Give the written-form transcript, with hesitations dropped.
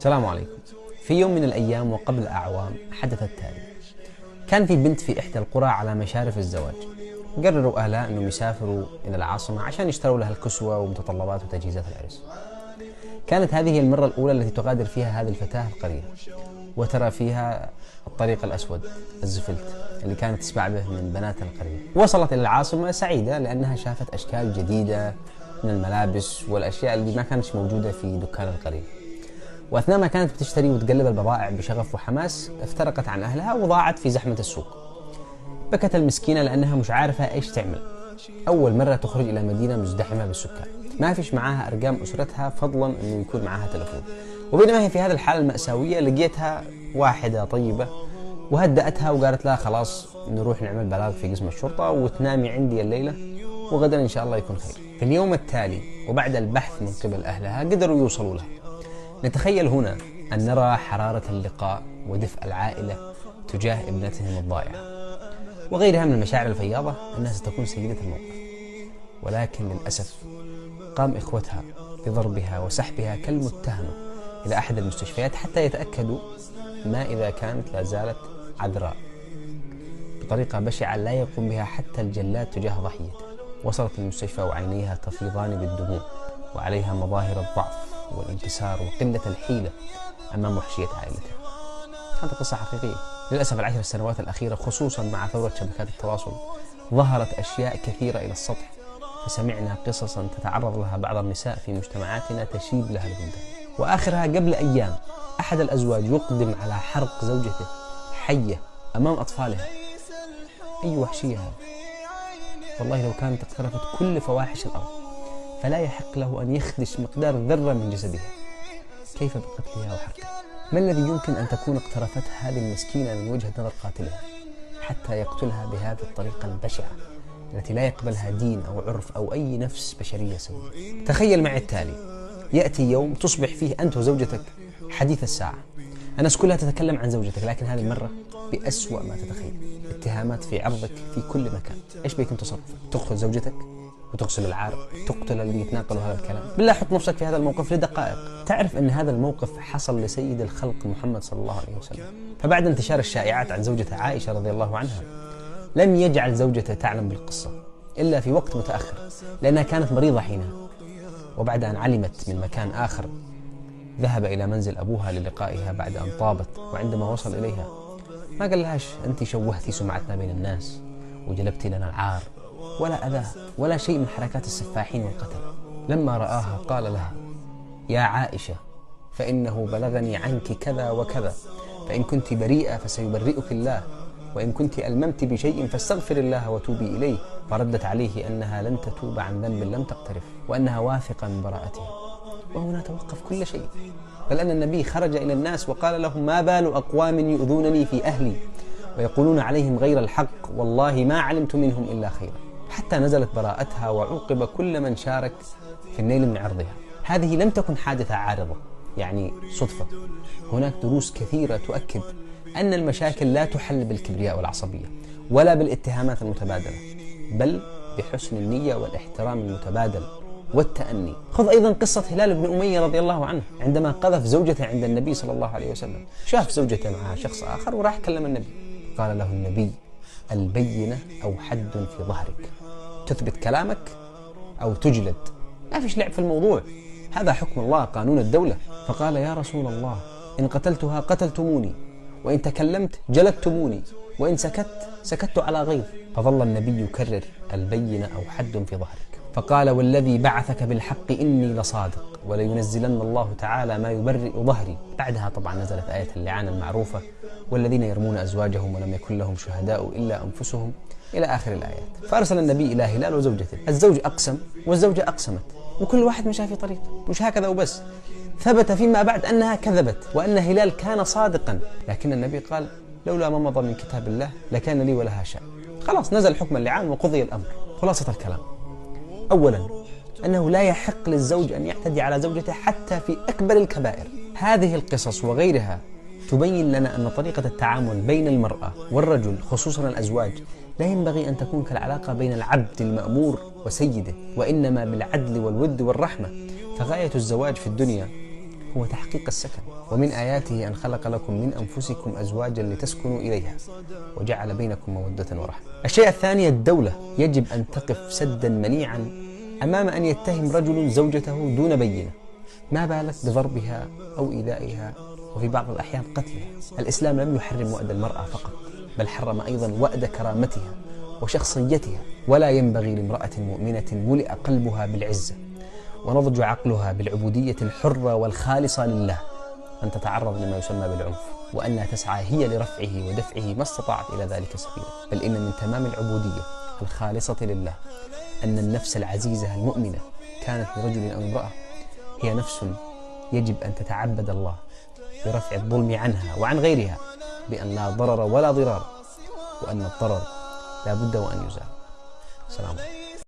السلام عليكم. في يوم من الأيام وقبل أعوام حدث التالي. كان في بنت في إحدى القرى على مشارف الزواج. قرروا أهلها أنهم يسافروا إلى العاصمة عشان يشتروا لها الكسوة ومتطلبات وتجهيزات العرس. كانت هذه المرة الأولى التي تغادر فيها هذه الفتاة القرية، وترى فيها الطريق الأسود الزفلت اللي كانت تسمع به من بنات القرية. وصلت إلى العاصمة سعيدة لأنها شافت أشكال جديدة من الملابس والأشياء اللي ما كانتش موجودة في دكان القرية. وأثناء ما كانت بتشتري وتقلب البضائع بشغف وحماس، افترقت عن أهلها وضاعت في زحمة السوق. بكت المسكينة لأنها مش عارفة إيش تعمل. أول مرة تخرج إلى مدينة مزدحمة بالسكان، ما فيش معاها أرقام أسرتها فضلا أنه يكون معاها تلفون. وبينما هي في هذه الحالة المأساوية لقيتها واحدة طيبة وهدأتها وقالت لها خلاص نروح نعمل بلاغ في قسم الشرطة وتنامي عندي الليلة وغدا إن شاء الله يكون خير. في اليوم التالي وبعد البحث من قبل أهلها قدروا يوصلوا لها. نتخيل هنا أن نرى حرارة اللقاء ودفء العائلة تجاه ابنتهم الضائعة وغيرها من المشاعر الفياضة أنها ستكون سيدة الموقف. ولكن للأسف قام إخوتها بضربها وسحبها كالمتهمة إلى أحد المستشفيات حتى يتأكدوا ما إذا كانت لا زالت عذراء، بطريقة بشعة لا يقوم بها حتى الجلاد تجاه ضحيته. وصلت المستشفى وعينيها تفيضان بالدموع وعليها مظاهر الضعف والانكسار وقلة الحيلة أمام وحشية عائلتها. هذه قصة حقيقية. للأسف العشر السنوات الأخيرة خصوصا مع ثورة شبكات التواصل ظهرت أشياء كثيرة إلى السطح، فسمعنا قصصا تتعرض لها بعض النساء في مجتمعاتنا تشيب لها البلدان. وآخرها قبل أيام أحد الأزواج يقدم على حرق زوجته حية أمام أطفالها. أي وحشية هذه! والله لو كانت اقترفت كل فواحش الأرض فلا يحق له أن يخدش مقدار ذرة من جسدها، كيف بقتلها وحرقها؟ ما الذي يمكن أن تكون اقترفته هذه المسكينة من وجهة نظر قاتلها حتى يقتلها بهذه الطريقة البشعة التي لا يقبلها دين أو عرف أو أي نفس بشرية سوية؟ تخيل معي التالي: يأتي يوم تصبح فيه أنت وزوجتك حديث الساعة، الناس كلها تتكلم عن زوجتك، لكن هذه المرة بأسوأ ما تتخيل، اتهامات في عرضك في كل مكان. إيش بيكون تصرفك؟ تأخذ زوجتك وتغسل العار، تقتل اللي يتناقلوا هذا الكلام؟ بالله حط نفسك في هذا الموقف لدقائق. تعرف أن هذا الموقف حصل لسيد الخلق محمد صلى الله عليه وسلم. فبعد انتشار الشائعات عن زوجته عائشة رضي الله عنها لم يجعل زوجته تعلم بالقصة إلا في وقت متأخر لأنها كانت مريضة حينها. وبعد أن علمت من مكان آخر ذهب إلى منزل أبوها للقائها بعد أن طابت. وعندما وصل إليها ما قال لهاش أنت شوهتي سمعتنا بين الناس وجلبتي لنا العار، ولا أذاها ولا شيء من حركات السفاحين والقتل. لما رآها قال لها: يا عائشة، فإنه بلغني عنك كذا وكذا، فإن كنت بريئة فسيبرئك الله، وإن كنت ألممت بشيء فاستغفر الله وتوبي إليه. فردت عليه أنها لن تتوب عن ذنب لم تقترف وأنها واثقة من براءتها. وهنا توقف كل شيء، بل أن النبي خرج إلى الناس وقال لهم: ما بال أقوام يؤذونني في أهلي ويقولون عليهم غير الحق، والله ما علمت منهم إلا خيرا. حتى نزلت براءتها وعوقب كل من شارك في النيل من عرضها. هذه لم تكن حادثة عارضة يعني صدفة. هناك دروس كثيرة تؤكد أن المشاكل لا تحل بالكبرياء والعصبية ولا بالاتهامات المتبادلة، بل بحسن النية والاحترام المتبادل والتأني. خذ أيضا قصة هلال بن أمية رضي الله عنه عندما قذف زوجته عند النبي صلى الله عليه وسلم. شاف زوجته مع شخص آخر وراح كلم النبي. قال له النبي: البينة أو حد في ظهرك، تثبت كلامك أو تجلد، ما فيش لعب في الموضوع، هذا حكم الله قانون الدولة. فقال: يا رسول الله، إن قتلتها قتلتموني، وإن تكلمت جلدتموني، وإن سكت على غيظ. فظل النبي يكرر: البينة أو حد في ظهرك. فقال: والذي بعثك بالحق إني لصادق، ولينزلن الله تعالى ما يبرئ ظهري. بعدها طبعا نزلت آية اللعان المعروفة: والذين يرمون أزواجهم ولم يكن لهم شهداء إلا أنفسهم، إلى آخر الآيات. فأرسل النبي إلى هلال وزوجته. الزوج أقسم والزوجة أقسمت، وكل واحد مشى في طريقه. مش هكذا وبس، ثبت فيما بعد أنها كذبت وأن هلال كان صادقا، لكن النبي قال: لولا ما مضى من كتاب الله لكان لي ولها شأن. خلاص نزل حكم اللعان وقضي الأمر. خلاصة الكلام: أولا أنه لا يحق للزوج أن يعتدي على زوجته حتى في أكبر الكبائر. هذه القصص وغيرها تبين لنا أن طريقة التعامل بين المرأة والرجل خصوصا الأزواج لا ينبغي أن تكون كالعلاقة بين العبد المأمور وسيده، وإنما بالعدل والود والرحمة. فغاية الزواج في الدنيا هو تحقيق السكن. ومن آياته أن خلق لكم من أنفسكم أزواجا لتسكنوا إليها وجعل بينكم مودة ورحمة. الشيء الثاني، الدولة يجب أن تقف سدا منيعا أمام أن يتهم رجل زوجته دون بينة، ما بالك بضربها أو إيذائها وفي بعض الأحيان قتلها. الإسلام لم يحرم وأد المرأة فقط، بل حرم أيضا وأد كرامتها وشخصيتها. ولا ينبغي لامرأة مؤمنة ملئ قلبها بالعزة ونضج عقلها بالعبودية الحرة والخالصة لله أن تتعرض لما يسمى بالعنف، وأنها تسعى هي لرفعه ودفعه ما استطاعت إلى ذلك سبيلا. بل إن من تمام العبودية الخالصة لله أن النفس العزيزة المؤمنة كانت لرجل أو امرأة هي نفس يجب أن تتعبد الله برفع الظلم عنها وعن غيرها، بأن لا ضرر ولا ضرار، وأن الضرر لا بد وأن يزال. سلام عليكم.